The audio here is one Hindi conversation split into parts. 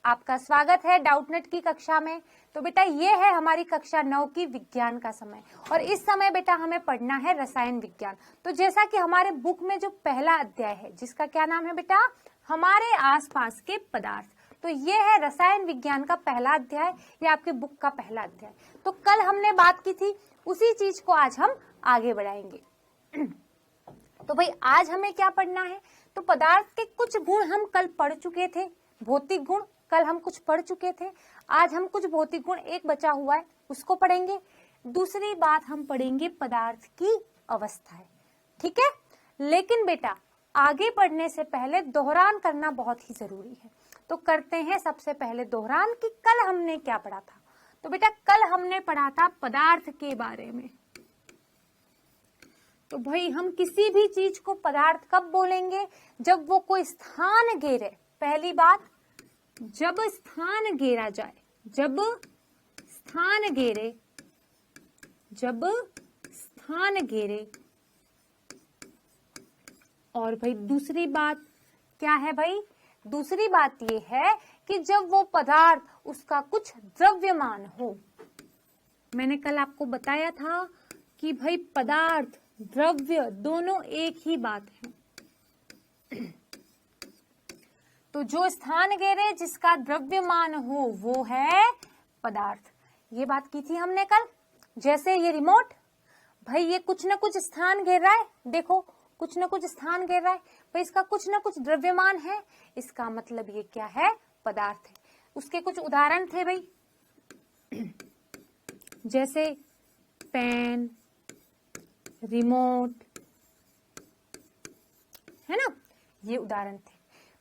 आपका स्वागत है डाउटनेट की कक्षा में। तो बेटा ये है हमारी कक्षा 9 की विज्ञान का समय और इस समय बेटा हमें पढ़ना है रसायन विज्ञान। तो जैसा कि हमारे बुक में जो पहला अध्याय है जिसका क्या नाम है बेटा, हमारे आसपास के पदार्थ, तो ये है रसायन विज्ञान का पहला अध्याय, ये आपके बुक का पहला अध्याय। तो कल हमने बात की थी उसी चीज को आज हम आगे बढ़ाएंगे। तो भाई आज हमें क्या पढ़ना है, तो पदार्थ के कुछ गुण हम कल पढ़ चुके थे, भौतिक गुण कल हम कुछ पढ़ चुके थे। आज हम कुछ भौतिक गुण एक बचा हुआ है उसको पढ़ेंगे। दूसरी बात हम पढ़ेंगे पदार्थ की अवस्थाएं, ठीक है। लेकिन बेटा आगे बढ़ने से पहले दोहरान करना बहुत ही जरूरी है। तो करते हैं सबसे पहले दोहरान कि कल हमने क्या पढ़ा था। तो बेटा कल हमने पढ़ा था पदार्थ के बारे में। तो भाई हम किसी भी चीज को पदार्थ कब बोलेंगे, जब वो कोई स्थान घेरे। पहली बात, जब स्थान घेरा जाए, जब स्थान घेरे, जब स्थान घेरे। और भाई दूसरी बात क्या है भाई, दूसरी बात ये है कि जब वो पदार्थ उसका कुछ द्रव्यमान हो। मैंने कल आपको बताया था कि भाई पदार्थ द्रव्य दोनों एक ही बात है। तो जो स्थान घेरे जिसका द्रव्यमान हो वो है पदार्थ, ये बात की थी हमने कल। जैसे ये रिमोट, भाई ये कुछ ना कुछ स्थान घेर रहा है, देखो कुछ ना कुछ स्थान घेर रहा है, भाई इसका कुछ ना कुछ द्रव्यमान है, इसका मतलब ये क्या है, पदार्थ है। उसके कुछ उदाहरण थे भाई, जैसे पेन, रिमोट, है ना, ये उदाहरण थे।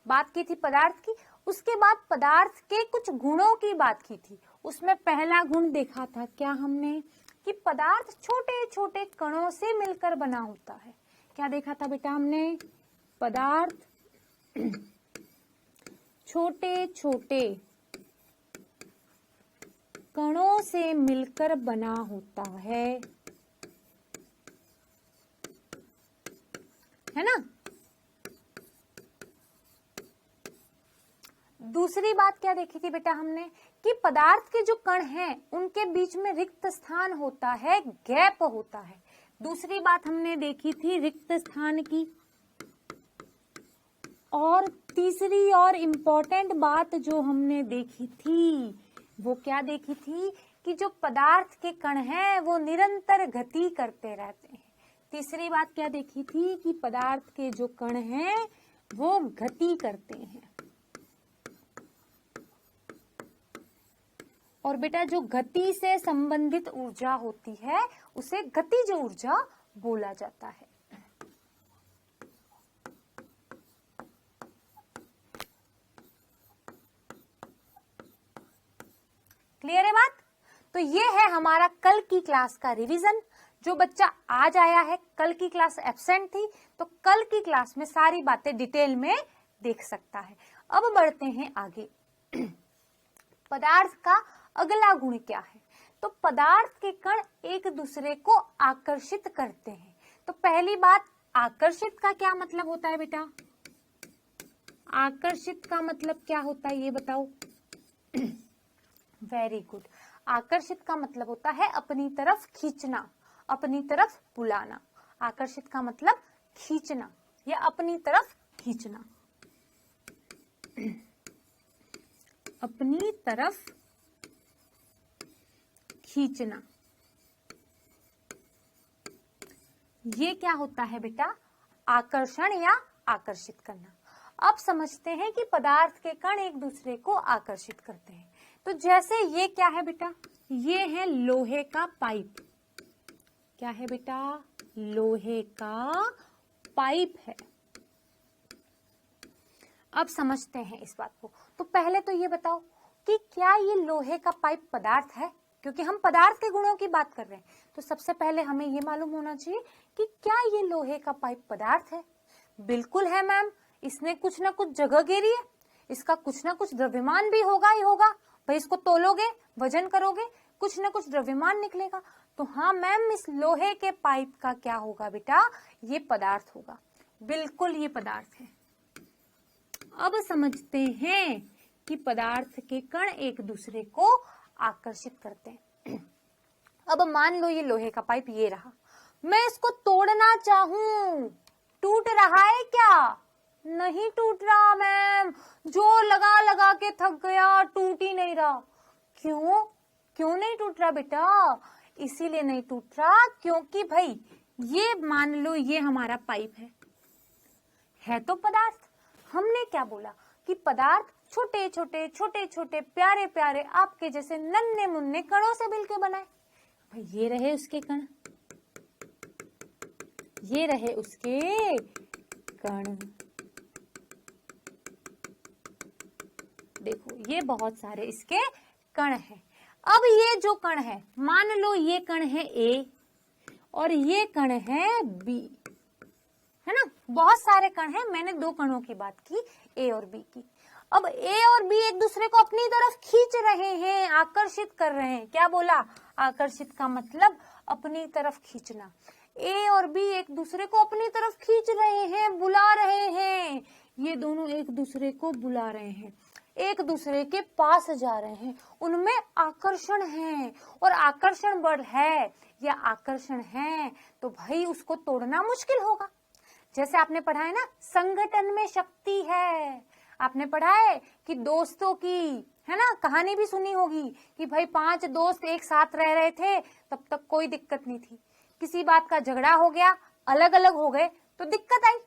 बात की थी पदार्थ की। उसके बाद पदार्थ के कुछ गुणों की बात की थी। उसमें पहला गुण देखा था क्या हमने, कि पदार्थ छोटे छोटे कणों से मिलकर बना होता है। क्या देखा था बेटा हमने, पदार्थ छोटे छोटे कणों से मिलकर बना होता है ना। दूसरी बात क्या देखी थी बेटा हमने, कि पदार्थ के जो कण हैं उनके बीच में रिक्त स्थान होता है, गैप होता है। दूसरी बात हमने देखी थी रिक्त स्थान की। और तीसरी और इम्पोर्टेंट बात जो हमने देखी थी वो क्या देखी थी, कि जो पदार्थ के कण हैं वो निरंतर गति करते रहते हैं। तीसरी बात क्या देखी थी, कि पदार्थ के जो कण हैं वो गति करते हैं। और बेटा जो गति से संबंधित ऊर्जा होती है उसे गतिज ऊर्जा बोला जाता है। क्लियर है बात। तो ये है हमारा कल की क्लास का रिवीजन। जो बच्चा आज आया है, कल की क्लास एब्सेंट थी, तो कल की क्लास में सारी बातें डिटेल में देख सकता है। अब बढ़ते हैं आगे। पदार्थ का अगला गुण क्या है, तो पदार्थ के कण एक दूसरे को आकर्षित करते हैं। तो पहली बात, आकर्षित का क्या मतलब होता है बेटा, आकर्षित का मतलब क्या होता है ये बताओ। Very good. आकर्षित का मतलब होता है अपनी तरफ खींचना, अपनी तरफ बुलाना। आकर्षित का मतलब खींचना या अपनी तरफ खींचना, अपनी तरफ खींचना। ये क्या होता है बेटा, आकर्षण या आकर्षित करना। अब समझते हैं कि पदार्थ के कण एक दूसरे को आकर्षित करते हैं। तो जैसे ये क्या है बेटा, ये है लोहे का पाइप। क्या है बेटा, लोहे का पाइप है। अब समझते हैं इस बात को। तो पहले तो ये बताओ कि क्या ये लोहे का पाइप पदार्थ है, क्योंकि हम पदार्थ के गुणों की बात कर रहे हैं। तो सबसे पहले हमें ये मालूम होना चाहिए कि क्या ये लोहे का पाइप पदार्थ है। बिल्कुल है मैम, इसने कुछ ना कुछ जगह घेरी है, इसका कुछ ना कुछ द्रव्यमान भी होगा ही होगा। भाई इसको तोलोगे, वजन करोगे, कुछ ना कुछ द्रव्यमान निकलेगा। तो हाँ मैम, इस लोहे के पाइप का क्या होगा बेटा, ये पदार्थ होगा। बिल्कुल ये पदार्थ है। अब समझते हैं कि पदार्थ के कण एक दूसरे को आकर्षित करते हैं। अब मान लो ये लोहे का पाइप ये रहा, मैं इसको तोड़ना चाहूं, टूट रहा है क्या? नहीं टूट रहा मैम, जोर लगा लगा के थक गया, टूट ही नहीं रहा। क्यों? क्यों नहीं टूट रहा बेटा? इसीलिए नहीं टूट रहा क्योंकि भाई ये मान लो ये हमारा पाइप है तो पदार्थ। हमने क्या बोला कि पदार्थ छोटे छोटे छोटे छोटे प्यारे प्यारे आपके जैसे नन्हे मुन्ने कणों से मिलकर बनाए। भाई ये रहे उसके कण, ये रहे उसके कण, देखो ये बहुत सारे इसके कण हैं। अब ये जो कण है, मान लो ये कण है ए और ये कण है बी, है ना, बहुत सारे कण हैं, मैंने दो कणों की बात की, ए और बी की। अब ए और बी एक दूसरे को अपनी तरफ खींच रहे हैं, आकर्षित कर रहे हैं। क्या बोला? आकर्षित का मतलब अपनी तरफ खींचना। ए और बी एक दूसरे को अपनी तरफ खींच रहे हैं, बुला रहे हैं, ये दोनों एक दूसरे को बुला रहे हैं, एक दूसरे के पास जा रहे हैं, उनमें आकर्षण है। और आकर्षण बल है या आकर्षण है तो भाई उसको तोड़ना मुश्किल होगा। जैसे आपने पढ़ा है ना, संगठन में शक्ति है। आपने पढ़ा है कि दोस्तों की, है ना, कहानी भी सुनी होगी कि भाई 5 दोस्त एक साथ रह रहे थे, तब तक कोई दिक्कत नहीं थी, किसी बात का झगड़ा हो गया, अलग अलग हो गए तो दिक्कत आई।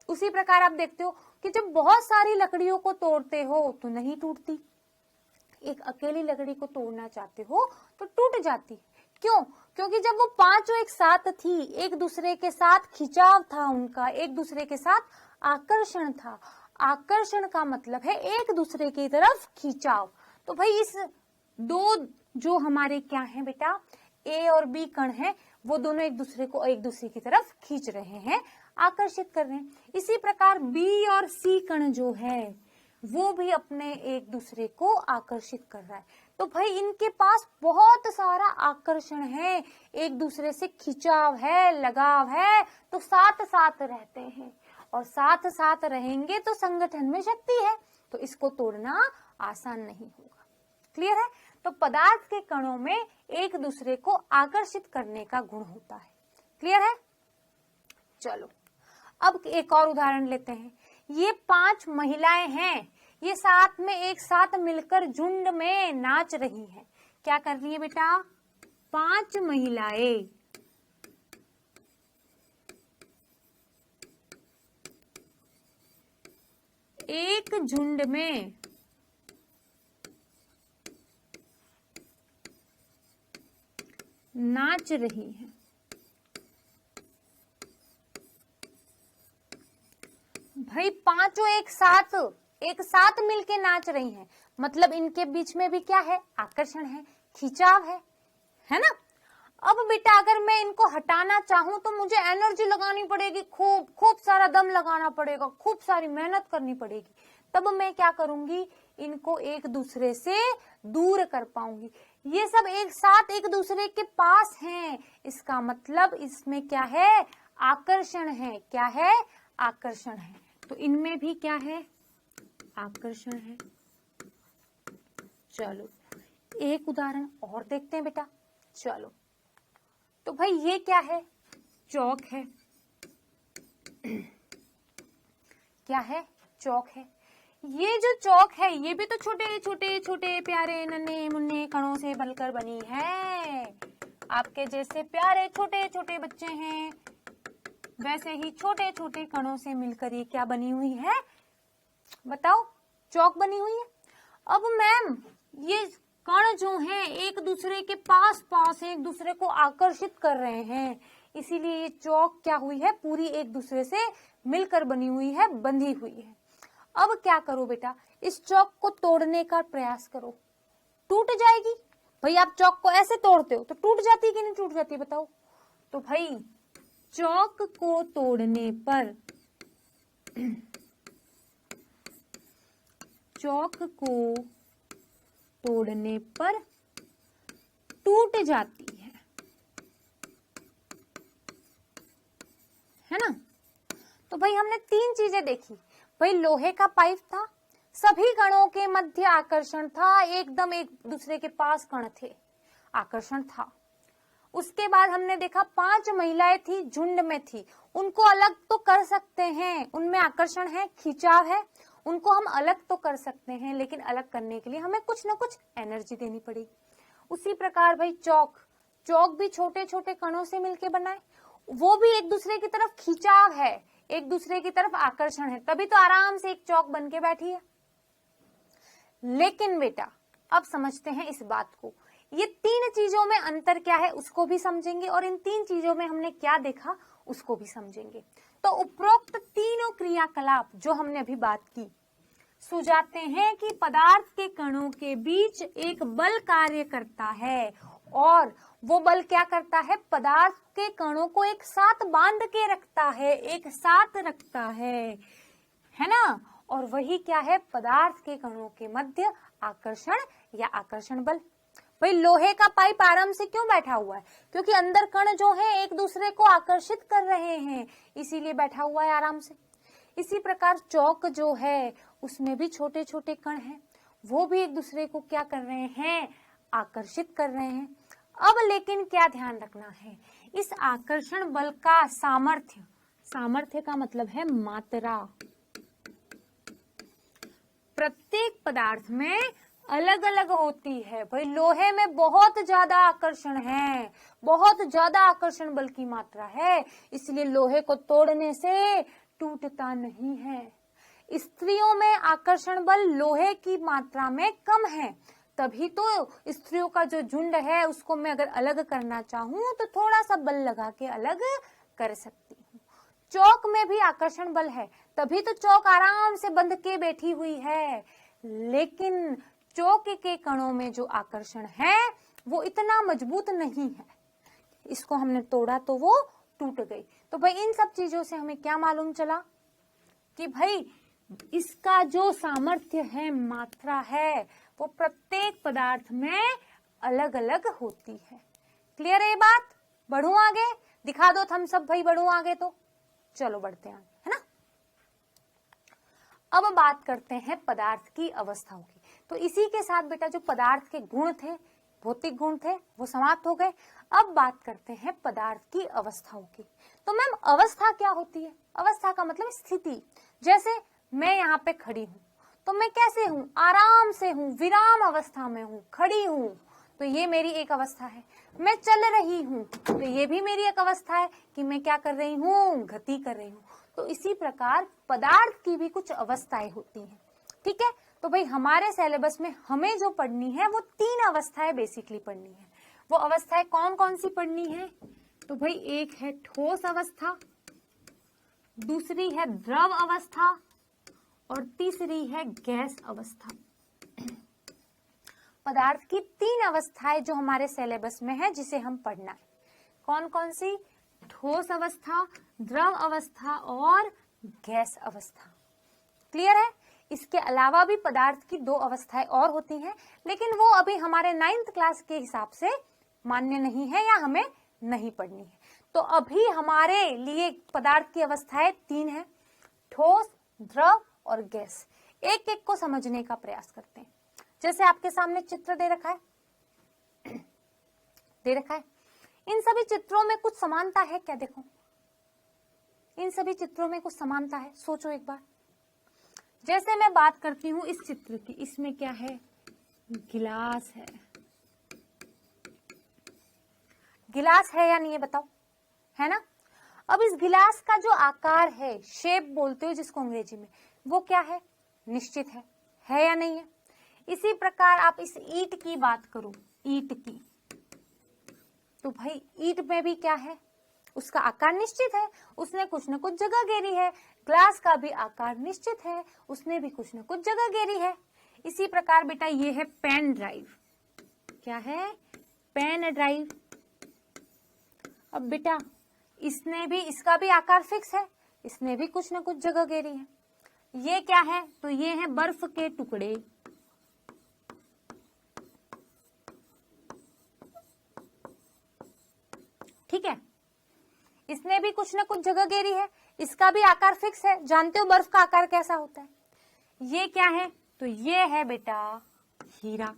उसी प्रकार आप देखते हो कि जब बहुत सारी लकड़ियों को तोड़ते हो तो नहीं टूटती, एक अकेली लकड़ी को तोड़ना चाहते हो तो टूट जाती। क्यों? क्योंकि जब वो पांचों एक साथ थी, एक दूसरे के साथ खिंचाव था उनका, एक दूसरे के साथ आकर्षण था। आकर्षण का मतलब है एक दूसरे की तरफ खिंचाव। तो भाई इस दो जो हमारे क्या है बेटा, ए और बी कण है, वो दोनों एक दूसरे को एक दूसरे की तरफ खींच रहे हैं, आकर्षित कर रहे हैं। इसी प्रकार बी और सी कण जो है वो भी अपने एक दूसरे को आकर्षित कर रहा है। तो भाई इनके पास बहुत सारा आकर्षण है, एक दूसरे से खिंचाव है, लगाव है, तो साथ साथ रहते हैं। और साथ साथ रहेंगे तो संगठन में शक्ति है, तो इसको तोड़ना आसान नहीं होगा। क्लियर है? तो पदार्थ के कणों में एक दूसरे को आकर्षित करने का गुण होता है। क्लियर है? चलो अब एक और उदाहरण लेते हैं। ये 5 महिलाएं हैं, ये साथ में एक साथ मिलकर झुंड में नाच रही हैं। क्या कर रही है बेटा? 5 महिलाएं एक झुंड में नाच रही हैं। भाई पांचों एक साथ मिलके नाच रही हैं, मतलब इनके बीच में भी क्या है? आकर्षण है, खिंचाव है ना। अब बेटा अगर मैं इनको हटाना चाहूं तो मुझे एनर्जी लगानी पड़ेगी, खूब सारा दम लगाना पड़ेगा, खूब सारी मेहनत करनी पड़ेगी। तब मैं क्या करूंगी? इनको एक दूसरे से दूर कर पाऊंगी। ये सब एक साथ एक दूसरे के पास हैं, इसका मतलब इसमें क्या है? आकर्षण है। क्या है? आकर्षण है। तो इनमें भी क्या है? आकर्षण है। चलो एक उदाहरण और देखते हैं बेटा। चलो तो भाई ये क्या है? चौक है। क्या है? चौक है। ये जो चौक है ये भी तो छोटे छोटे छोटे प्यारे नन्हे मुन्ने कणों से बनकर बनी है। आपके जैसे प्यारे छोटे छोटे बच्चे हैं, वैसे ही छोटे छोटे कणों से मिलकर ये क्या बनी हुई है? बताओ, चौक बनी हुई है। अब मैम ये कण जो हैं एक दूसरे के पास पास एक दूसरे को आकर्षित कर रहे हैं, इसीलिए ये चौक क्या हुई है? पूरी एक दूसरे से मिलकर बनी हुई है, बंधी हुई है। अब क्या करो बेटा? इस चौक को तोड़ने का प्रयास करो, टूट जाएगी। भाई आप चौक को ऐसे तोड़ते हो तो टूट जाती है कि नहीं टूट जाती? बताओ। तो भाई चौक को तोड़ने पर चौक को तोड़ने पर टूट जाती है ना। तो भाई हमने 3 चीजें देखी। भाई लोहे का पाइप था, सभी कणों के मध्य आकर्षण था, एकदम एक दूसरे के पास कण थे, आकर्षण था। उसके बाद हमने देखा 5 महिलाएं थी, झुंड में थी, उनको अलग तो कर सकते हैं, उनमें आकर्षण है, खिंचाव है, उनको हम अलग तो कर सकते हैं, लेकिन अलग करने के लिए हमें कुछ ना कुछ एनर्जी देनी पड़ेगी। उसी प्रकार भाई चौक भी छोटे छोटे कणों से मिलके बनाए, वो भी एक दूसरे की तरफ खिंचाव है, एक दूसरे की तरफ आकर्षण है, तभी तो आराम से एक चौक बन के बैठी है। लेकिन बेटा अब समझते हैं इस बात को, ये 3 चीजों में अंतर क्या है उसको भी समझेंगे, और इन 3 चीजों में हमने क्या देखा उसको भी समझेंगे। तो उपरोक्त तीनों क्रियाकलाप जो हमने अभी बात की सुझाते हैं कि पदार्थ के कणों के बीच एक बल कार्य करता है, और वो बल क्या करता है, पदार्थ के कणों को एक साथ बांध के रखता है, एक साथ रखता है ना। और वही क्या है, पदार्थ के कणों के मध्य आकर्षण या आकर्षण बल। भाई लोहे का पाइप आराम से क्यों बैठा हुआ है, क्योंकि अंदर कण जो है एक दूसरे को आकर्षित कर रहे हैं, इसीलिए बैठा हुआ है आराम से। इसी प्रकार चौक जो है उसमें भी छोटे छोटे कण हैं, वो भी एक दूसरे को क्या कर रहे हैं, आकर्षित कर रहे हैं। अब लेकिन क्या ध्यान रखना है, इस आकर्षण बल का सामर्थ्य, सामर्थ्य का मतलब है मात्रा, प्रत्येक पदार्थ में अलग अलग होती है। भाई लोहे में बहुत ज्यादा आकर्षण है, बहुत ज्यादा आकर्षण बल की मात्रा है, इसलिए लोहे को तोड़ने से टूटता नहीं है। स्त्रियों में आकर्षण बल लोहे की मात्रा में कम है, तभी तो स्त्रियों का जो झुंड है उसको मैं अगर अलग करना चाहूं तो थोड़ा सा बल लगा के अलग कर सकती हूँ। चौक में भी आकर्षण बल है, तभी तो चौक आराम से बंध के बैठी हुई है, लेकिन चौक के कणों में जो आकर्षण है वो इतना मजबूत नहीं है, इसको हमने तोड़ा तो वो टूट गई। तो भाई इन सब चीजों से हमें क्या मालूम चला कि भाई इसका जो सामर्थ्य है, मात्रा है, वो प्रत्येक पदार्थ में अलग अलग होती है। क्लियर है ये बात? बढ़ू आगे, दिखा दो थम्स अप भाई, बढ़ू आगे तो चलो बढ़ते हैं आगे, है ना। अब बात करते हैं पदार्थ की अवस्थाओं की। तो इसी के साथ बेटा जो पदार्थ के गुण थे, भौतिक गुण थे, वो समाप्त हो गए। अब बात करते हैं पदार्थ की अवस्थाओं की। तो मैम अवस्था क्या होती है? अवस्था का मतलब स्थिति। जैसे मैं यहाँ पे खड़ी हूँ तो मैं कैसे हूँ, आराम से हूँ, विराम अवस्था में हूँ, खड़ी हूँ, तो ये मेरी एक अवस्था है। मैं चल रही हूँ तो ये भी मेरी एक अवस्था है कि मैं क्या कर रही हूँ, गति कर रही हूँ। तो इसी प्रकार पदार्थ की भी कुछ अवस्थाएं होती हैं। ठीक है, तो भाई हमारे सिलेबस में हमें जो पढ़नी है वो 3 अवस्थाएं बेसिकली पढ़नी है। वो अवस्थाएं कौन कौन सी पढ़नी है? तो भाई एक है ठोस अवस्था, दूसरी है द्रव अवस्था, और तीसरी है गैस अवस्था। पदार्थ की 3 अवस्थाएं जो हमारे सिलेबस में है जिसे हम पढ़ना है। कौन कौन सी? ठोस अवस्था, द्रव अवस्था और गैस अवस्था। क्लियर है? इसके अलावा भी पदार्थ की 2 अवस्थाएं और होती हैं, लेकिन वो अभी हमारे 9th क्लास के हिसाब से मान्य नहीं है या हमें नहीं पढ़नी है। तो अभी हमारे लिए पदार्थ की अवस्थाएं 3 है, ठोस, द्रव और गैस। एक एक को समझने का प्रयास करते हैं। जैसे आपके सामने चित्र दे रखा है, इन सभी चित्रों में कुछ समानता है क्या? देखो, इन सभी चित्रों में कुछ समानता है, सोचो एक बार। जैसे मैं बात करती हूँ इस चित्र की, इसमें क्या है? गिलास है। गिलास है या नहीं है बताओ, है ना। अब इस गिलास का जो आकार है, शेप बोलते हो जिसको अंग्रेजी में, वो क्या है? निश्चित है या नहीं है? इसी प्रकार आप इस ईंट की बात करो, ईंट की, तो भाई ईंट में भी क्या है? उसका आकार निश्चित है, उसने कुछ न कुछ जगह घेरी है। ग्लास का भी आकार निश्चित है, उसने भी कुछ न कुछ जगह घेरी है। इसी प्रकार बेटा ये है पेन ड्राइव। क्या है? Pen drive. अब बेटा इसका भी आकार फिक्स है, इसने भी कुछ न कुछ जगह घेरी है। ये क्या है? तो ये है बर्फ के टुकड़े। ठीक है, इसने भी कुछ न कुछ जगह घेरी है, इसका भी आकार फिक्स है। जानते हो बर्फ का आकार कैसा होता है? ये क्या है? तो ये है बेटा हीरा।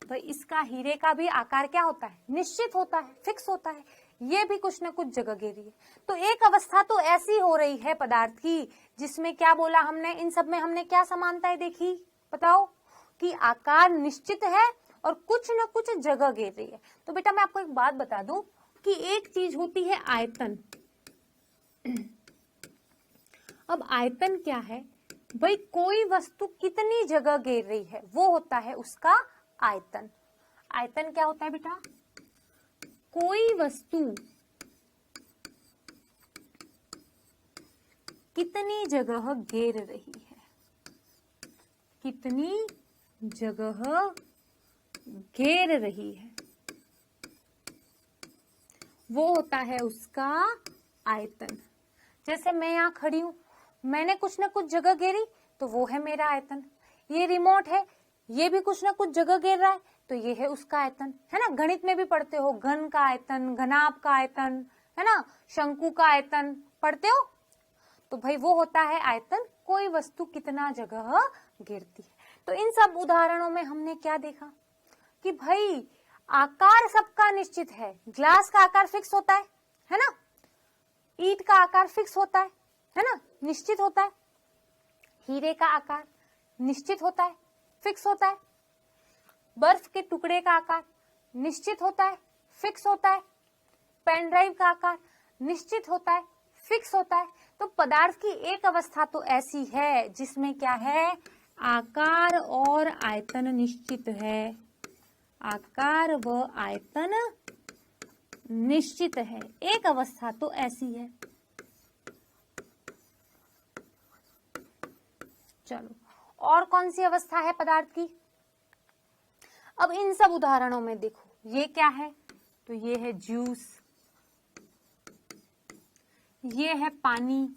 तो इसका हीरे का भी आकार क्या होता है, निश्चित होता है, फिक्स होता है। ये भी कुछ ना कुछ जगह घेरी है। तो एक अवस्था तो ऐसी हो रही है पदार्थ की जिसमें क्या बोला हमने, इन सब में हमने क्या समानताएं देखी, बताओ, कि आकार निश्चित है और कुछ न कुछ जगह घेर रही है। तो बेटा मैं आपको एक बात बता दूं कि एक चीज होती है आयतन। अब आयतन क्या है भाई, कोई वस्तु कितनी जगह घेर रही है वो होता है उसका आयतन। आयतन क्या होता है बेटा, कोई वस्तु कितनी जगह घेर रही है, कितनी जगह घेर रही है, वो होता है उसका आयतन। जैसे मैं यहाँ खड़ी हूं, मैंने कुछ ना कुछ जगह घेरी तो वो है मेरा आयतन। ये रिमोट है, ये भी कुछ ना कुछ जगह घेर रहा है तो ये है उसका आयतन, है ना। गणित में भी पढ़ते हो, घन का आयतन, घनाभ का आयतन, है ना, शंकु का आयतन पढ़ते हो। तो भाई वो होता है आयतन, कोई वस्तु कितना जगह घेरती है। तो इन सब उदाहरणों में हमने क्या देखा कि भाई आकार सबका निश्चित है। ग्लास का आकार फिक्स होता है ना, ईंट का आकार फिक्स होता है ना, निश्चित होता है। हीरे का आकार निश्चित होता है, फिक्स होता है। बर्फ के टुकड़े का आकार निश्चित होता है, फिक्स होता है। पेन ड्राइव का आकार निश्चित होता है, फिक्स होता है। तो पदार्थ की एक अवस्था तो ऐसी है जिसमें क्या है, आकार और आयतन निश्चित है, आकार व आयतन निश्चित है। एक अवस्था तो ऐसी है। चलो, और कौन सी अवस्था है पदार्थ की। अब इन सब उदाहरणों में देखो, ये क्या है, तो ये है जूस, ये है पानी,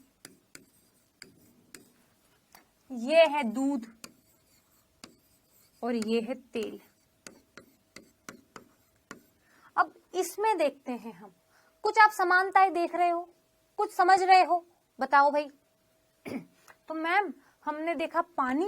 ये है दूध और ये है तेल। अब इसमें देखते हैं हम, कुछ आप समानताएं देख रहे हो, कुछ समझ रहे हो, बताओ भाई। तो मैम हमने देखा पानी,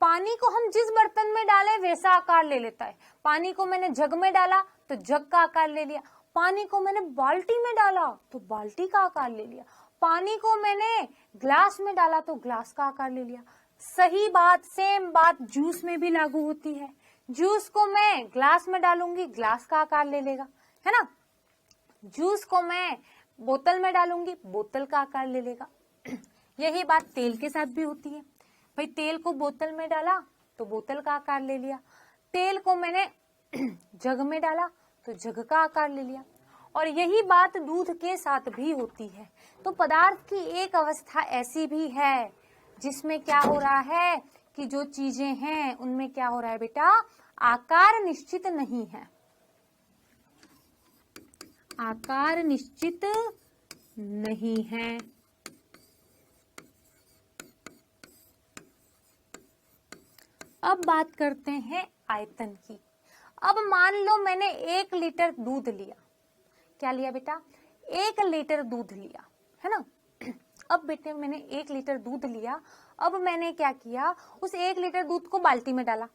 पानी को हम जिस बर्तन में डालें वैसा आकार ले लेता है। पानी को मैंने जग में डाला तो जग का आकार ले लिया, पानी को मैंने बाल्टी में डाला तो बाल्टी का आकार ले लिया, पानी को मैंने ग्लास में डाला तो ग्लास का आकार ले लिया। सही बात, सेम बात जूस में भी लागू होती है। जूस को मैं ग्लास में डालूंगी, ग्लास का आकार ले लेगा, है ना। जूस को मैं बोतल में डालूंगी, बोतल का आकार ले लेगा। यही बात तेल के साथ भी होती है। भाई तेल को बोतल में डाला तो बोतल का आकार ले लिया, तेल को मैंने जग में डाला तो जग का आकार ले लिया। और यही बात दूध के साथ भी होती है। तो पदार्थ की एक अवस्था ऐसी भी है जिसमें क्या हो रहा है कि जो चीजें हैं उनमें क्या हो रहा है बेटा, आकार निश्चित नहीं है, आकार निश्चित नहीं है। अब बात करते हैं आयतन की। अब मान लो मैंने 1 लीटर दूध लिया, क्या लिया बेटा, 1 लीटर दूध लिया, है ना। अब बेटे मैंने 1 लीटर दूध लिया, अब मैंने क्या किया, उस 1 लीटर दूध को बाल्टी में डाला,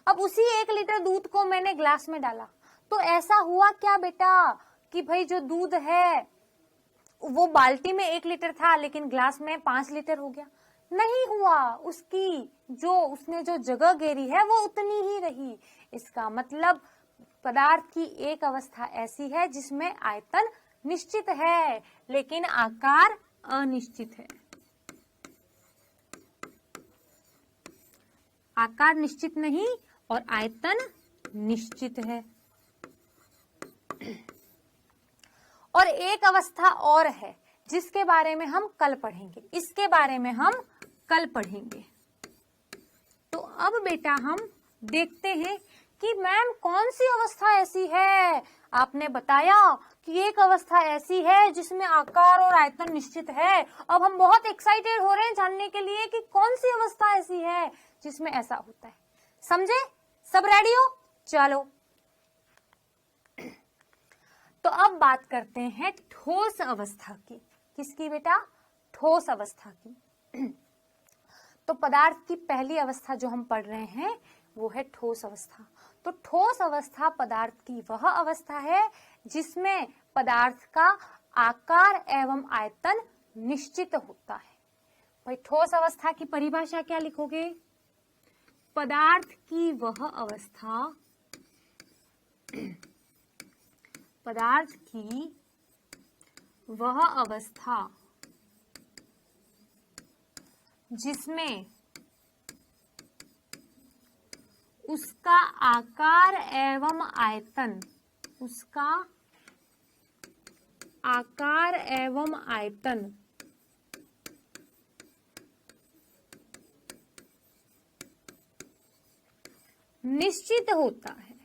अब उसी 1 लीटर दूध को मैंने ग्लास में डाला। तो ऐसा हुआ क्या बेटा कि भाई जो दूध है वो बाल्टी में 1 लीटर था लेकिन ग्लास में 5 लीटर हो गया? नहीं हुआ, उसने जो जगह घेरी है वो उतनी ही रही। इसका मतलब पदार्थ की एक अवस्था ऐसी है जिसमें आयतन निश्चित है लेकिन आकार अनिश्चित है। आकार निश्चित नहीं और आयतन निश्चित है। और एक अवस्था और है जिसके बारे में हम कल पढ़ेंगे, इसके बारे में हम कल पढ़ेंगे। तो अब बेटा हम देखते हैं कि मैम कौन सी अवस्था ऐसी है। आपने बताया कि एक अवस्था ऐसी है जिसमें आकार और आयतन निश्चित है। अब हम बहुत एक्साइटेड हो रहे हैं जानने के लिए कि कौन सी अवस्था ऐसी है जिसमें ऐसा होता है। समझे? सब रेडी हो? चलो, तो अब बात करते हैं ठोस अवस्था की। किसकी बेटा? ठोस अवस्था की। तो पदार्थ की पहली अवस्था जो हम पढ़ रहे हैं वो है ठोस अवस्था। तो ठोस अवस्था पदार्थ की वह अवस्था है जिसमें पदार्थ का आकार एवं आयतन निश्चित होता है। भाई ठोस अवस्था की परिभाषा क्या लिखोगे? पदार्थ की वह अवस्था, पदार्थ की वह अवस्था जिसमें उसका आकार एवं आयतन, उसका आकार एवं आयतन निश्चित होता है,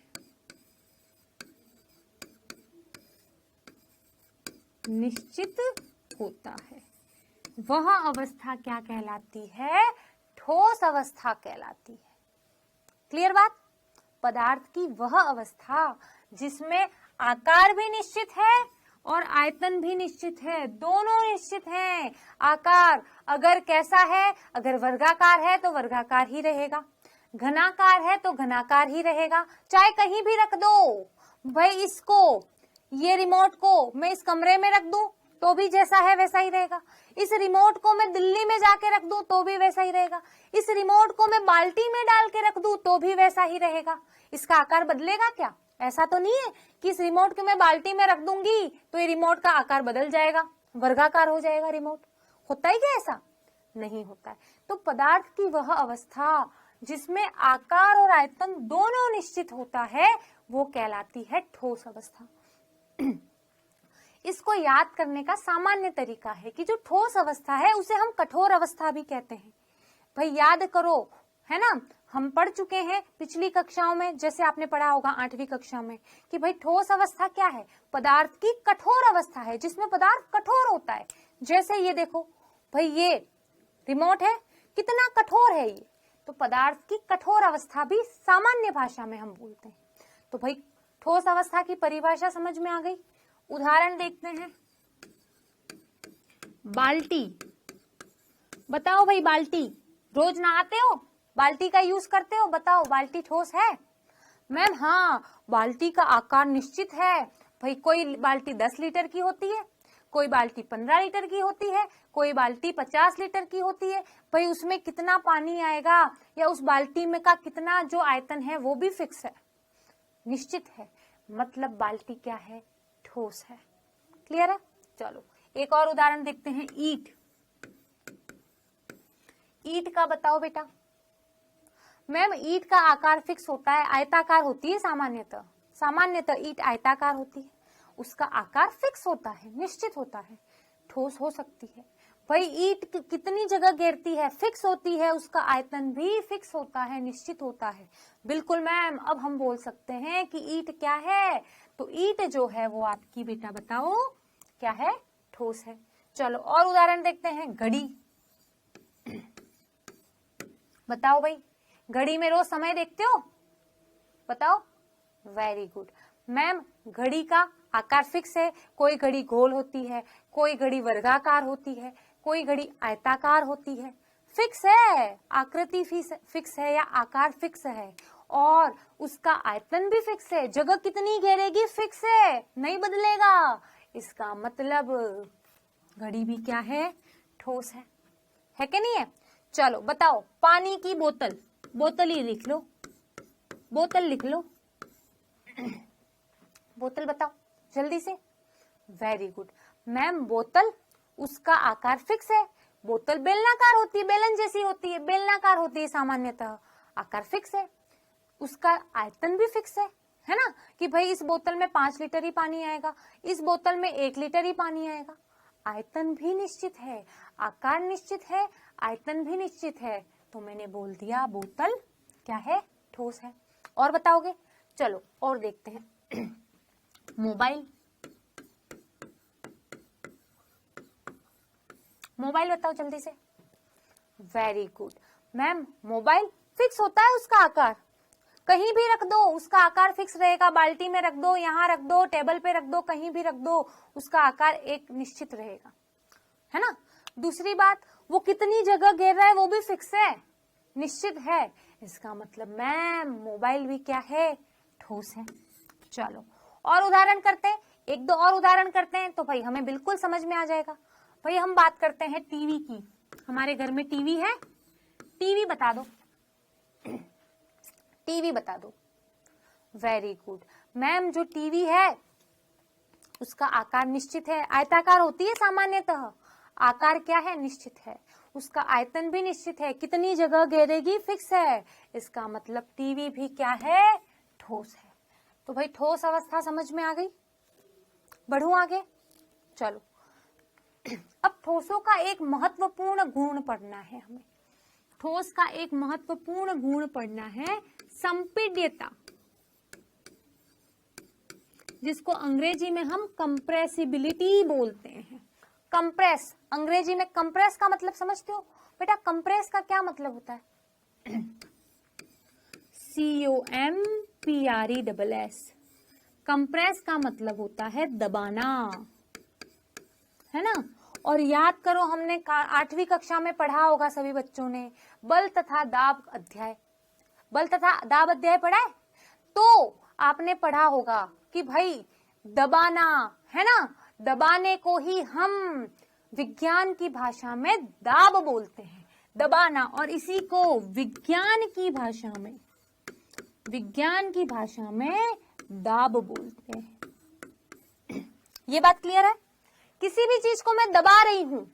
निश्चित होता है, वह अवस्था क्या कहलाती है? ठोस अवस्था कहलाती है। क्लियर बात? पदार्थ की वह अवस्था जिसमें आकार भी निश्चित है और आयतन भी निश्चित है, दोनों निश्चित हैं। आकार अगर कैसा है, अगर वर्गाकार है तो वर्गाकार ही रहेगा, घनाकार है तो घनाकार ही रहेगा, चाहे कहीं भी रख दो। भाई इसको, ये रिमोट को मैं इस कमरे में रख दूं तो भी जैसा है वैसा ही रहेगा, इस रिमोट को मैं दिल्ली में जाके रख दूं तो भी वैसा ही रहेगा, इस रिमोट को मैं बाल्टी में डाल के रख दूं तो भी वैसा ही रहेगा। इसका आकार बदलेगा क्या? ऐसा तो नहीं है कि इस रिमोट को मैं बाल्टी में रख दूंगी तो ये रिमोट का आकार बदल जाएगा, वर्गाकार हो जाएगा रिमोट। होता है क्या ऐसा? नहीं होता है। तो पदार्थ की वह अवस्था जिसमें आकार और आयतन दोनों निश्चित होता है वो कहलाती है ठोस अवस्था। इसको याद करने का सामान्य तरीका है कि जो ठोस अवस्था है उसे हम कठोर अवस्था भी कहते हैं। भाई याद करो, है ना, हम पढ़ चुके हैं पिछली कक्षाओं में, जैसे आपने पढ़ा होगा 8वीं कक्षा में कि भाई ठोस अवस्था क्या है? पदार्थ की कठोर अवस्था है जिसमें पदार्थ कठोर होता है। जैसे ये देखो भाई, ये रिमोट है, कितना कठोर है ये, तो पदार्थ की कठोर अवस्था भी सामान्य भाषा में हम बोलते हैं। तो भाई ठोस अवस्था की परिभाषा समझ में आ गई। उदाहरण देखते हैं। बाल्टी, बताओ भाई, बाल्टी रोज नहाते हो, बाल्टी का यूज करते हो, बताओ बाल्टी ठोस है? मैम हाँ, बाल्टी का आकार निश्चित है। भाई कोई बाल्टी 10 लीटर की होती है, कोई बाल्टी 15 लीटर की होती है, कोई बाल्टी 50 लीटर की होती है। भाई उसमें कितना पानी आएगा या उस बाल्टी में का कितना जो आयतन है वो भी फिक्स है, निश्चित है। मतलब बाल्टी क्या है? ठोस है। क्लियर है? चलो एक और उदाहरण देखते हैं। ईंट, ईंट का बताओ बेटा। मैम ईंट का आकार फिक्स होता है, आयताकार होती है सामान्यतः, सामान्यतः ईंट आयताकार होती है, उसका आकार फिक्स होता है, निश्चित होता है। ठोस हो सकती है। भाई ईंट कितनी जगह घेरती है? फिक्स होती है, उसका आयतन भी फिक्स होता है, निश्चित होता है। बिल्कुल मैम, अब हम बोल सकते हैं कि ईंट क्या है? तो ईंट जो है वो आपकी बेटा बताओ क्या है? ठोस है। चलो और उदाहरण देखते हैं। घड़ी, बताओ भाई, घड़ी में रोज समय देखते हो? बताओ। वेरी गुड मैम, घड़ी का आकार फिक्स है। कोई घड़ी गोल होती है, कोई घड़ी वर्गाकार होती है, कोई घड़ी आयताकार होती है। फिक्स है, आकृति फिक्स है या आकार फिक्स है, और उसका आयतन भी फिक्स है। जगह कितनी घेरेगी? फिक्स है, नहीं बदलेगा। इसका मतलब घड़ी भी क्या है? ठोस है कि नहीं है? चलो बताओ, पानी की बोतल, बोतल ही लिख लो, बोतल लिख लो, बोतल बताओ जल्दी से। वेरी गुड मैम, बोतल उसका आकार फिक्स है। बोतल बेलनाकार होती है, बेलन जैसी होती है, बेलनाकार होती है सामान्यतः, आकार फिक्स है। उसका आयतन भी फिक्स है ना, कि भाई इस बोतल में 5 लीटर ही पानी आएगा, इस बोतल में 1 लीटर ही पानी आएगा। आयतन भी निश्चित है, आकार निश्चित है, आयतन भी निश्चित है। तो मैंने बोल दिया बोतल क्या है? ठोस है। और बताओगे? चलो और देखते हैं। मोबाइल, मोबाइल बताओ जल्दी से। Very good ma'am, mobile fix होता है, उसका आकार कहीं भी रख दो उसका आकार फिक्स रहेगा। बाल्टी में रख दो, यहाँ रख दो, टेबल पे रख दो, कहीं भी रख दो, उसका आकार एक निश्चित रहेगा, है ना। दूसरी बात, वो कितनी जगह घेर रहा है वो भी फिक्स है, निश्चित है। इसका मतलब मैम मोबाइल भी क्या है, ठोस है। चलो और उदाहरण करते हैं, एक दो और उदाहरण करते हैं तो भाई हमें बिल्कुल समझ में आ जाएगा। भाई हम बात करते हैं टीवी की। हमारे घर में टीवी है, टीवी बता दो, टीवी बता दो। वेरी गुड मैम, जो टीवी है उसका आकार निश्चित है, आयताकार होती है सामान्यतः, आकार क्या है, निश्चित है। उसका आयतन भी निश्चित है, कितनी जगह घेरेगी, फिक्स है। इसका मतलब टीवी भी क्या है, ठोस है। तो भाई ठोस अवस्था समझ में आ गई। बढ़ूं आगे, चलो अब ठोसों का एक महत्वपूर्ण गुण पढ़ना है हमें। ठोस का एक महत्वपूर्ण गुण पढ़ना है संपीड्यता, जिसको अंग्रेजी में हम कंप्रेसिबिलिटी बोलते हैं। कंप्रेस, अंग्रेजी में कंप्रेस का मतलब समझते हो बेटा? कंप्रेस का क्या मतलब होता है? COMPRESS। कंप्रेस का मतलब होता है दबाना, है ना। और याद करो, हमने 8वीं कक्षा में पढ़ा होगा सभी बच्चों ने, बल तथा दाब अध्याय। बल तथा दाब अध्याय पढ़ा है तो आपने पढ़ा होगा कि भाई दबाना, है ना, दबाने को ही हम विज्ञान की भाषा में दाब बोलते हैं, दबाना। और इसी को विज्ञान की भाषा में दाब बोलते हैं। ये बात क्लियर है? किसी भी चीज को मैं दबा रही हूं,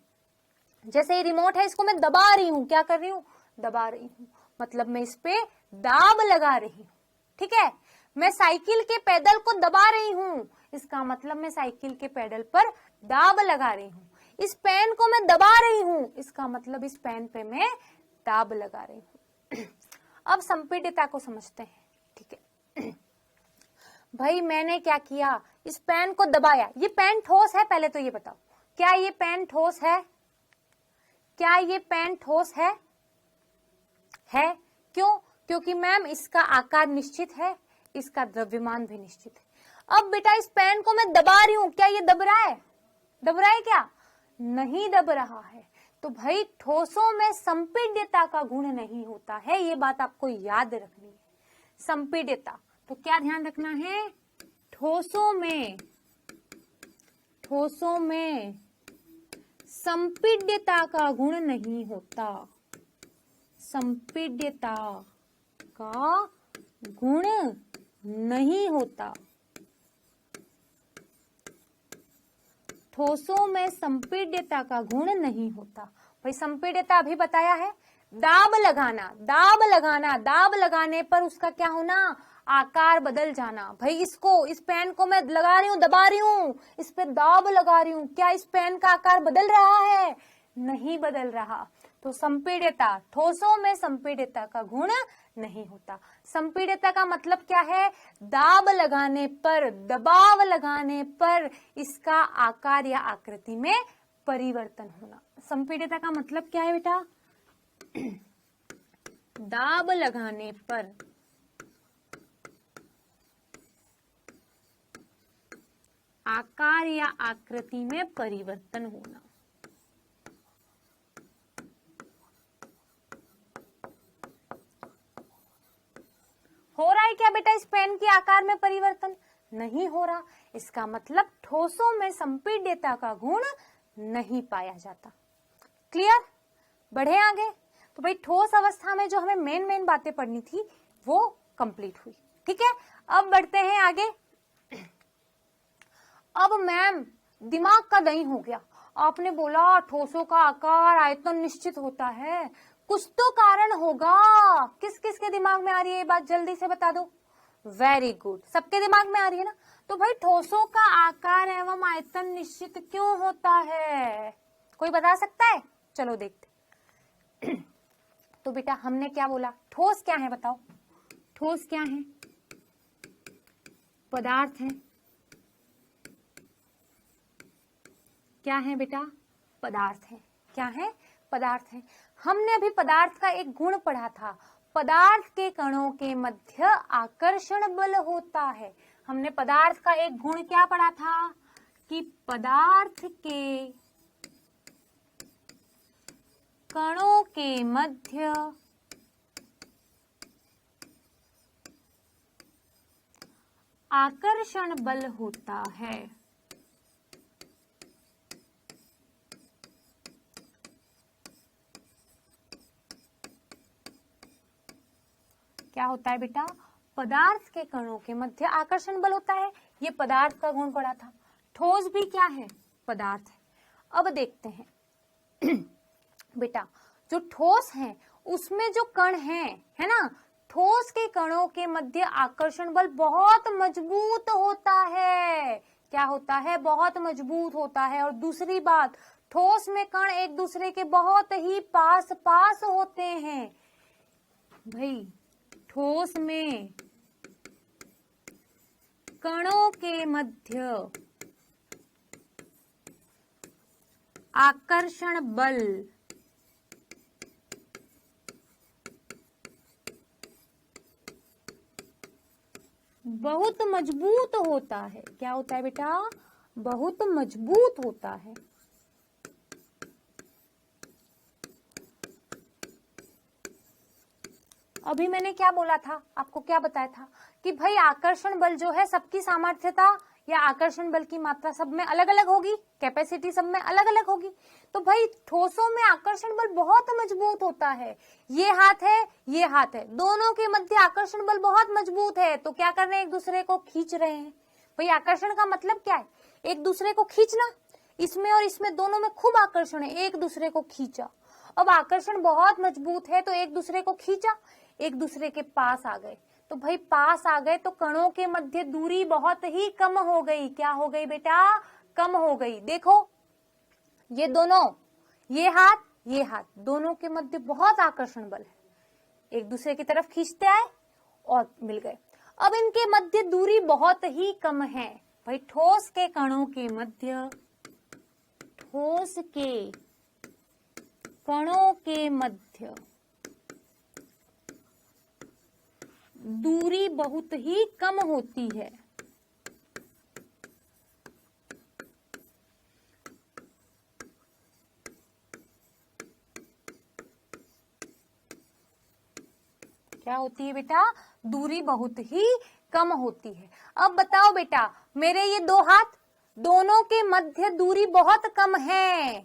जैसे ये रिमोट है, इसको मैं दबा रही हूं, क्या कर रही हूं, दबा रही हूं, मतलब मैं इस पे दाब लगा रही हूं। ठीक है, मैं साइकिल के पेडल को दबा रही हूं, इसका मतलब मैं साइकिल के पेडल पर दाब लगा रही हूं। इस पेन को मैं दबा रही हूं, इसका मतलब इस पेन पे मैं दाब लगा रही हूं। अब संपीड्यता को समझते हैं। ठीक है भाई, मैंने क्या किया, इस पेन को दबाया। ये पेन ठोस है? पहले तो ये बताओ, क्या ये पेन ठोस है? क्या ये पेन ठोस है? है, क्यों? क्योंकि मैम इसका आकार निश्चित है, इसका द्रव्यमान भी निश्चित है। अब बेटा इस पेन को मैं दबा रही हूं, क्या ये दब रहा है? दब रहा है क्या? नहीं दब रहा है। तो भाई ठोसों में संपीड्यता का गुण नहीं होता है, ये बात आपको याद रखनी है। संपीड्यता, तो क्या ध्यान रखना है? ठोसों में संपीड्यता का गुण नहीं होता, संपीड्यता का गुण नहीं होता। ठोसों में संपीड्यता का गुण नहीं होता। भाई संपीड्यता अभी बताया है, दाब लगाना, दाब लगाना, दाब लगाने पर उसका क्या होना, आकार बदल जाना। भाई इसको, इस पेन को मैं लगा रही हूं, दबा रही हूं, इस पे दाब लगा रही हूं, क्या इस पेन का आकार बदल रहा है? नहीं बदल रहा। तो संपीड्यता, ठोसों में संपीड्यता का गुण नहीं होता। संपीड्यता का मतलब क्या है? दाब लगाने पर, दबाव लगाने पर इसका आकार या आकृति में परिवर्तन होना। संपीड्यता का मतलब क्या है बेटा? दाब लगाने पर आकार या आकृति में परिवर्तन होना। हो रहा है क्या बेटा इस पेन के आकार में परिवर्तन? नहीं हो रहा। इसका मतलब ठोसों में संपीड्यता का गुण नहीं पाया जाता। क्लियर? बढ़े आगे। तो भाई ठोस अवस्था में जो हमें मेन बातें पढ़नी थी वो कंप्लीट हुई। ठीक है, अब बढ़ते हैं आगे। अब मैम दिमाग का दही हो गया, आपने बोला ठोसों का आकार आयतन निश्चित होता है, कुछ तो कारण होगा। किस किस के दिमाग में आ रही है ये बात, जल्दी से बता दो। वेरी गुड, सबके दिमाग में आ रही है ना। तो भाई ठोसों का आकार एवं आयतन निश्चित क्यों होता है, कोई बता सकता है? चलो देखते। तो बेटा हमने क्या बोला, ठोस क्या है बताओ? ठोस क्या है? पदार्थ है। क्या है बेटा? पदार्थ है। क्या है? पदार्थ है। हमने अभी पदार्थ का एक गुण पढ़ा था, पदार्थ के कणों के मध्य आकर्षण बल होता है। हमने पदार्थ का एक गुण क्या पढ़ा था कि पदार्थ के कणों के मध्य आकर्षण बल होता है। क्या होता है बेटा? पदार्थ के कणों के मध्य आकर्षण बल होता है। ये पदार्थ का गुण पड़ा था। ठोस भी क्या है? पदार्थ है। अब देखते हैं बेटा, जो ठोस है उसमें जो कण है ना, ठोस के कणों के मध्य आकर्षण बल बहुत मजबूत होता है। क्या होता है? बहुत मजबूत होता है। और दूसरी बात, ठोस में कण एक दूसरे के बहुत ही पास पास होते हैं। भाई, ठोस में कणों के मध्य आकर्षण बल बहुत मजबूत होता है। क्या होता है बेटा? बहुत मजबूत होता है। अभी मैंने क्या बोला था? आपको क्या बताया था कि भाई आकर्षण बल जो है सबकी सामर्थ्यता या आकर्षण बल की मात्रा सब में अलग अलग होगी, कैपेसिटी सब में अलग अलग होगी। तो भाई ठोसों में आकर्षण बल बहुत मजबूत होता है। ये हाथ है, ये हाथ है, दोनों के मध्य आकर्षण बल बहुत मजबूत है। तो क्या कर रहे हैं? एक दूसरे को खींच रहे हैं। भाई आकर्षण का मतलब क्या है? एक दूसरे को खींचना। इसमें और इसमें दोनों में खूब आकर्षण है, एक दूसरे को खींचा। अब आकर्षण बहुत मजबूत है तो एक दूसरे को खींचा, एक दूसरे के पास आ गए। तो भाई पास आ गए तो कणों के मध्य दूरी बहुत ही कम हो गई। क्या हो गई बेटा? कम हो गई। देखो, ये दोनों, ये हाथ, दोनों के मध्य बहुत आकर्षण बल है। एक दूसरे की तरफ खींचते आए और मिल गए। अब इनके मध्य दूरी बहुत ही कम है। भाई ठोस के कणों के मध्य, ठोस के कणों के मध्य दूरी बहुत ही कम होती है। क्या होती है बेटा? दूरी बहुत ही कम होती है। अब बताओ बेटा, मेरे ये दो हाथ, दोनों के मध्य दूरी बहुत कम है।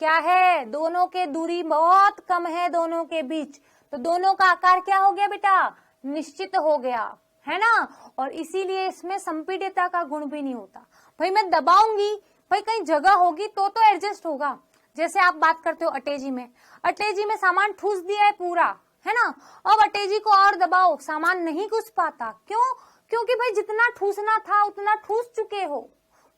क्या है? दोनों के दूरी बहुत कम है, दोनों के बीच। तो दोनों का आकार क्या हो गया बेटा? निश्चित हो गया, है ना। और इसीलिए इसमें संपीड्यता का गुण भी नहीं होता। भाई मैं दबाऊंगी, भाई कहीं जगह होगी तो एडजस्ट होगा। जैसे आप बात करते हो अटेजी में सामान ठूस दिया है पूरा, है ना। अब अटेजी को और दबाओ, सामान नहीं घुस पाता। क्यों? क्योंकि भाई जितना ठूसना था उतना ठूस चुके हो,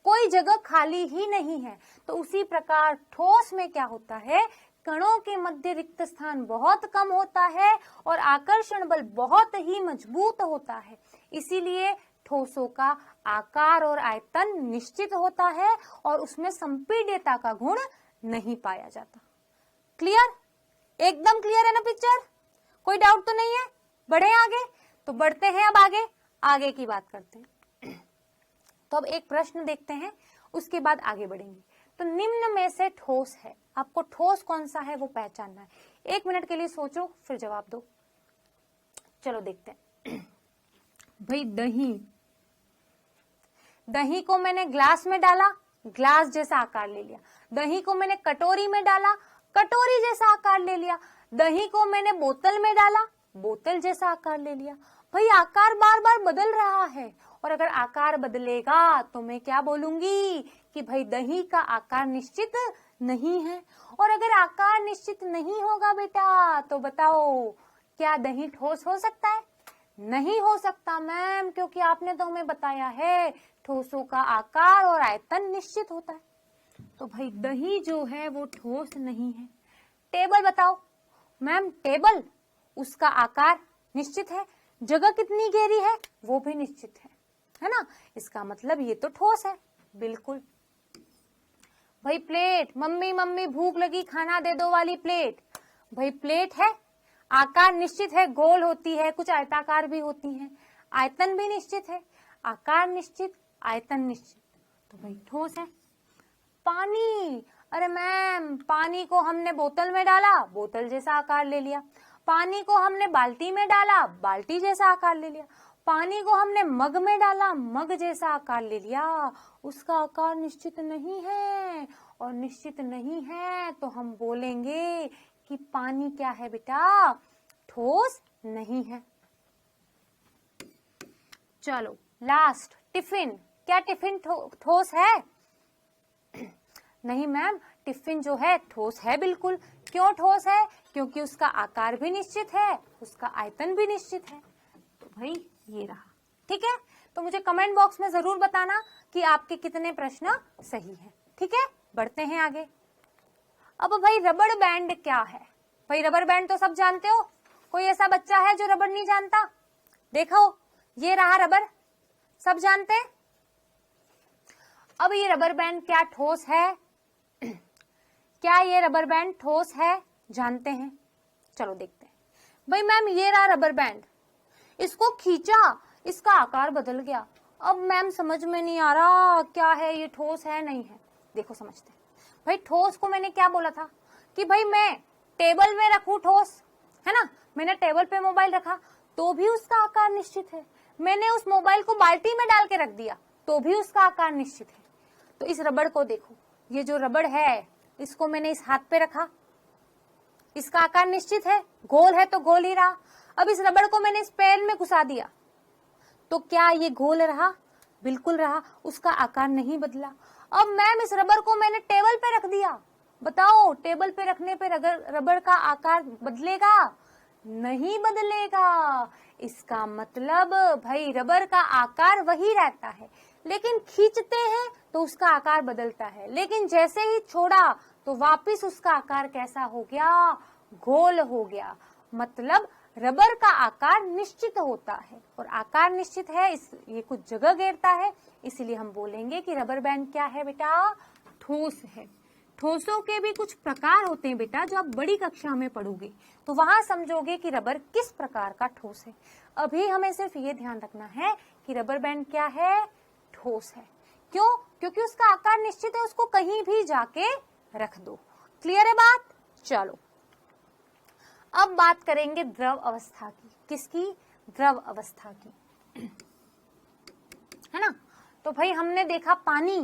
कोई जगह खाली ही नहीं है। तो उसी प्रकार ठोस में क्या होता है? कणों के मध्य रिक्त स्थान बहुत कम होता है और आकर्षण बल बहुत ही मजबूत होता है। इसीलिए ठोसों का आकार और आयतन निश्चित होता है और उसमें संपीड्यता का गुण नहीं पाया जाता। क्लियर? एकदम क्लियर है ना पिक्चर? कोई डाउट तो नहीं है? बढ़े आगे? तो बढ़ते हैं अब आगे की बात करते हैं। तो अब एक प्रश्न देखते हैं, उसके बाद आगे बढ़ेंगे। तो निम्न में से ठोस है, आपको ठोस कौन सा है वो पहचानना है। 1 मिनट के लिए सोचो फिर जवाब दो। चलो देखते हैं। भाई दही को मैंने ग्लास में डाला, ग्लास जैसा आकार ले लिया। दही को मैंने कटोरी में डाला, कटोरी जैसा आकार ले लिया। दही को मैंने बोतल में डाला, बोतल जैसा आकार ले लिया। भाई आकार बार बार बदल रहा है और अगर आकार बदलेगा तो मैं क्या बोलूंगी कि भाई दही का आकार निश्चित नहीं है। और अगर आकार निश्चित नहीं होगा बेटा तो बताओ क्या दही ठोस हो सकता है? नहीं हो सकता मैम, क्योंकि आपने तो हमें बताया है ठोसों का आकार और आयतन निश्चित होता है। तो भाई दही जो है वो ठोस नहीं है। टेबल बताओ मैम, टेबल, उसका आकार निश्चित है, जगह कितनी घेरी है वो भी निश्चित है ना। इसका मतलब ये तो ठोस है। बिल्कुल। भाई प्लेट, मम्मी भूख लगी खाना दे दो वाली प्लेट, भाई प्लेट है, आकार निश्चित है, गोल होती है, कुछ आयताकार भी होती है, आयतन भी निश्चित है, आकार निश्चित, आयतन निश्चित, तो भाई ठोस है। पानी, अरे मैम पानी को हमने बोतल में डाला, बोतल जैसा आकार ले लिया। पानी को हमने बाल्टी में डाला, बाल्टी जैसा आकार ले लिया। पानी को हमने मग में डाला, मग जैसा आकार ले लिया। उसका आकार निश्चित नहीं है, और निश्चित नहीं है तो हम बोलेंगे कि पानी क्या है बेटा, ठोस नहीं है। चलो लास्ट, टिफिन। क्या टिफिन ठोस है? नहीं मैम, टिफिन जो है ठोस है बिल्कुल। क्यों ठोस है? क्योंकि उसका आकार भी निश्चित है, उसका आयतन भी निश्चित है। तो भाई ये रहा, ठीक है। तो मुझे कमेंट बॉक्स में जरूर बताना कि आपके कितने प्रश्न सही हैं, ठीक है। बढ़ते हैं आगे। अब भाई रबड़ बैंड क्या है? भाई रबर बैंड तो सब जानते हो, कोई ऐसा बच्चा है जो रबड़ नहीं जानता? देखो ये रहा रबर, सब जानते हैं। अब ये रबर बैंड क्या ठोस है? क्या ये रबर बैंड ठोस है? जानते हैं? चलो देखते हैं। भाई मैम ये रहा रबर बैंड, इसको खींचा, इसका आकार बदल गया। अब मैम समझ में नहीं आ रहा क्या है ये, ठोस है नहीं है? देखो समझते हैं। भाई ठोस को मैंने क्या बोला था कि भाई मैं टेबल में रखूं ठोस, है ना। मैंने टेबल पे मोबाइल रखा तो भी उसका आकार निश्चित है। मैंने उस मोबाइल को बाल्टी में डाल के रख दिया तो भी उसका आकार निश्चित है। तो इस रबड़ को देखो, ये जो रबड़ है इसको मैंने इस हाथ पे रखा, इसका आकार निश्चित है, गोल है तो गोल ही रहा। अब इस रबड़ को मैंने इस पेन में घुसा दिया तो क्या ये गोल रहा? बिल्कुल रहा, उसका आकार नहीं बदला। अब मैम इस रबड़ को मैंने टेबल पे रख दिया, बताओ टेबल पे रखने पे रबड़ का आकार बदलेगा? नहीं बदलेगा। इसका मतलब भाई रबड़ का आकार वही रहता है, लेकिन खींचते हैं तो उसका आकार बदलता है, लेकिन जैसे ही छोड़ा तो वापिस उसका आकार कैसा हो गया? गोल हो गया। मतलब रबर का आकार निश्चित होता है, और आकार निश्चित है, ये कुछ जगह घेरता है, इसलिए हम बोलेंगे कि रबर बैंड क्या है बेटा? ठोस है। ठोसों के भी कुछ प्रकार होते हैं बेटा, जो आप बड़ी कक्षा में पढ़ोगे तो वहां समझोगे कि रबर किस प्रकार का ठोस है। अभी हमें सिर्फ ये ध्यान रखना है कि रबर बैंड क्या है? ठोस है। क्यों? क्योंकि उसका आकार निश्चित है, उसको कहीं भी जाके रख दो। क्लियर है बात? चलो अब बात करेंगे द्रव अवस्था की। किसकी? द्रव अवस्था की, है ना। तो भाई हमने देखा पानी,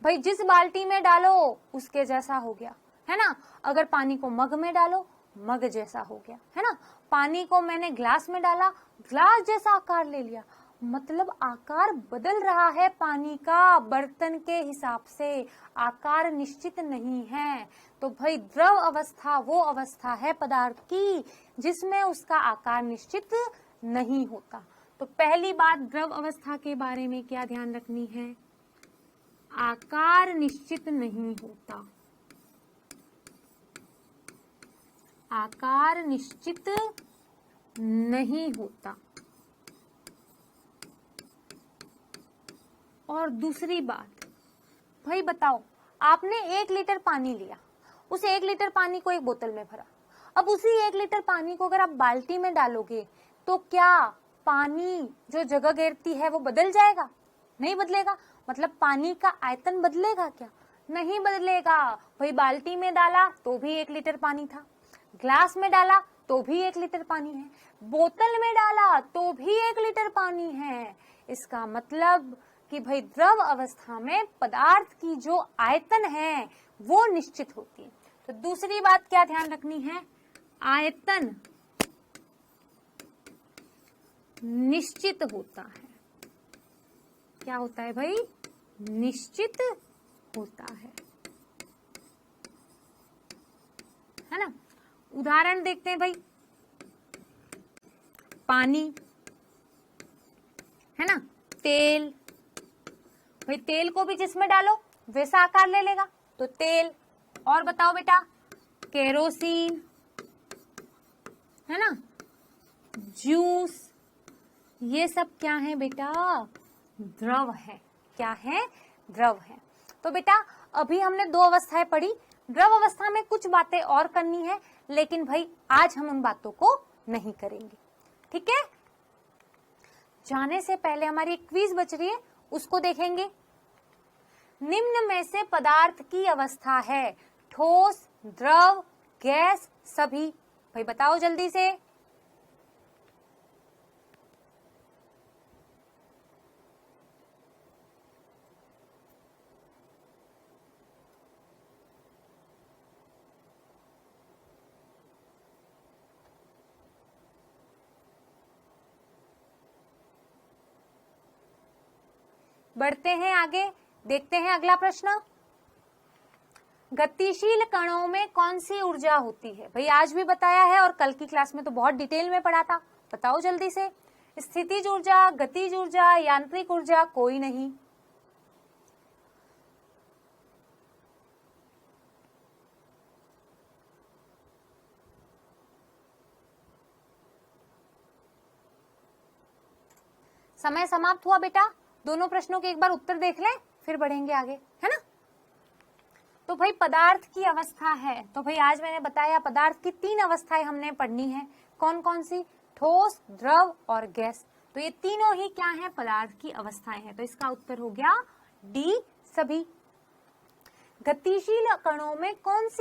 भाई जिस बाल्टी में डालो उसके जैसा हो गया, है ना। अगर पानी को मग में डालो, मग जैसा हो गया, है ना। पानी को मैंने ग्लास में डाला, ग्लास जैसा आकार ले लिया। मतलब आकार बदल रहा है पानी का, बर्तन के हिसाब से, आकार निश्चित नहीं है। तो भाई द्रव अवस्था वो अवस्था है पदार्थ की जिसमें उसका आकार निश्चित नहीं होता। तो पहली बात द्रव अवस्था के बारे में क्या ध्यान रखनी है? आकार निश्चित नहीं होता। आकार निश्चित नहीं होता। और दूसरी बात, भाई बताओ, आपने 1 लीटर पानी लिया, उस 1 लीटर पानी को एक बोतल में भरा। अब उसी 1 लीटर पानी को अगर आप बाल्टी में डालोगे तो क्या पानी जो जगह घेरती है वो बदल जाएगा? नहीं बदलेगा। मतलब पानी का आयतन बदलेगा क्या? नहीं बदलेगा। भाई बाल्टी में डाला तो भी 1 लीटर पानी था, ग्लास में डाला तो भी 1 लीटर पानी है, बोतल में डाला तो भी 1 लीटर पानी है। इसका मतलब कि भाई द्रव अवस्था में पदार्थ की जो आयतन है वो निश्चित होती है। तो दूसरी बात क्या ध्यान रखनी है? आयतन निश्चित होता है। क्या होता है भाई? निश्चित होता है ना। उदाहरण देखते हैं भाई, पानी, है ना, तेल। भाई तेल को भी जिसमें डालो वैसा आकार ले लेगा, तो तेल। और बताओ बेटा, केरोसिन, है ना, जूस, ये सब क्या है बेटा? द्रव है। क्या है? द्रव है। तो बेटा अभी हमने 2 अवस्थाएं पढ़ी। द्रव अवस्था में कुछ बातें और करनी है, लेकिन भाई आज हम उन बातों को नहीं करेंगे, ठीक है। जाने से पहले हमारी एक क्विज बच रही है, उसको देखेंगे। निम्न में से पदार्थ की अवस्था है? ठोस, द्रव, गैस, सभी। भाई बताओ जल्दी से। बढ़ते हैं आगे, देखते हैं अगला प्रश्न। गतिशील कणों में कौन सी ऊर्जा होती है? भाई आज भी बताया है और कल की क्लास में तो बहुत डिटेल में पढ़ा था। बताओ जल्दी से। स्थितिज ऊर्जा, गतिज ऊर्जा, यांत्रिक ऊर्जा, कोई नहीं। समय समाप्त हुआ बेटा। दोनों प्रश्नों के एक बार उत्तर देख लें, फिर बढ़ेंगे आगे, है ना। तो भाई पदार्थ की अवस्था है, तो भाई आज मैंने बताया पदार्थ की 3 अवस्थाएं हमने पढ़नी है। कौन कौन सी? ठोस, द्रव और गैस। तो ये तीनों ही क्या है? पदार्थ की अवस्थाएं हैं। तो इसका उत्तर हो गया डी, सभी। गतिशील कणों में कौन सी